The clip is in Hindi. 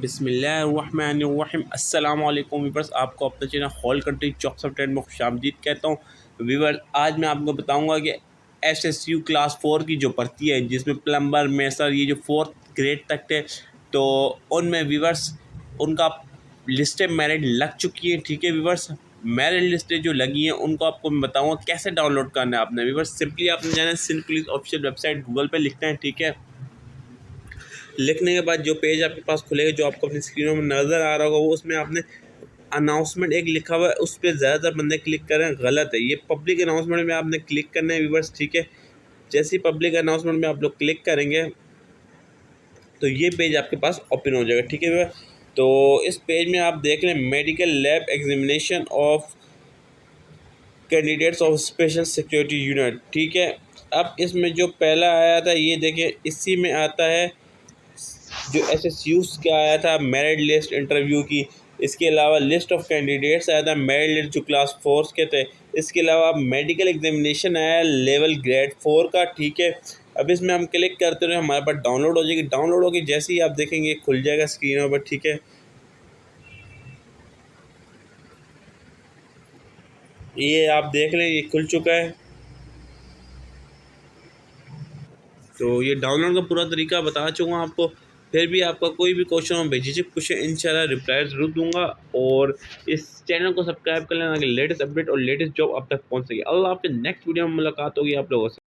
बिस्मिल्लाहिर्रहमानिर्रहीम अस्सलाम वालेकुम वीवर्स, आपको अपने channel hall country chalks of trade में खुशामदीद कहता हूँ। वीवर्स, आज मैं आपको बताऊंगा कि एसएसयू क्लास 4 की जो भर्ती है, जिसमें प्लम्बर मेसर ये जो 4th ग्रेड तक थे, तो उनमें वीवर्स उनका लिस्टें मेरिट लग चुकी हैं। ठीक है वीवर्स, मेरिट लिस्टें जो लगी हैं उनको आपको मैं बताऊँगा कैसे डाउनलोड करना है आपने। वीवर्स, सिंपली आपने जाना है Sindh police official website, Google पर लिखते हैं। ठीक है, लिखने के बाद जो पेज आपके पास खुलेगा, जो आपको अपनी स्क्रीनों में नज़र आ रहा होगा, वो उसमें आपने अनाउंसमेंट एक लिखा हुआ है, उस पर ज़्यादातर बंदे क्लिक करें, गलत है। ये पब्लिक अनाउंसमेंट में आपने क्लिक करना है वीवर्स। ठीक है, जैसे ही पब्लिक अनाउंसमेंट में आप लोग क्लिक करेंगे तो ये पेज आपके पास ओपन हो जाएगा। ठीक है वीवर्स, तो इस पेज में आप देख लें medical lab examination of candidates of special security unit. ठीक है, अब इसमें जो पहला आया था ये देखें, इसी में आता है जो एसएसयूज़ का आया था मेरिट लिस्ट इंटरव्यू की। इसके अलावा लिस्ट ऑफ कैंडिडेट्स आया था मेरिट लिस्ट जो क्लास 4 के थे। इसके अलावा मेडिकल एग्जामिनेशन आया लेवल ग्रेड 4 का। ठीक है, अब इसमें हम क्लिक करते रहे, हमारे पास डाउनलोड हो जाएगी। डाउनलोड होगी जैसे ही आप देखेंगे खुल जाएगा स्क्रीनों पर। ठीक है, ये आप देख लें, ये खुल चुका है। तो ये डाउनलोड का पूरा तरीका बता चुका हूँ आपको। फिर भी आपका कोई भी क्वेश्चन हो, बेझिझक पूछे, इंशाल्लाह रिप्लाई ज़रूर दूंगा। और इस चैनल को सब्सक्राइब कर लेना ताकि लेटेस्ट अपडेट और लेटेस्ट जॉब आप तक पहुँच सके। अल्लाह, आपके नेक्स्ट वीडियो में मुलाकात होगी आप लोगों से।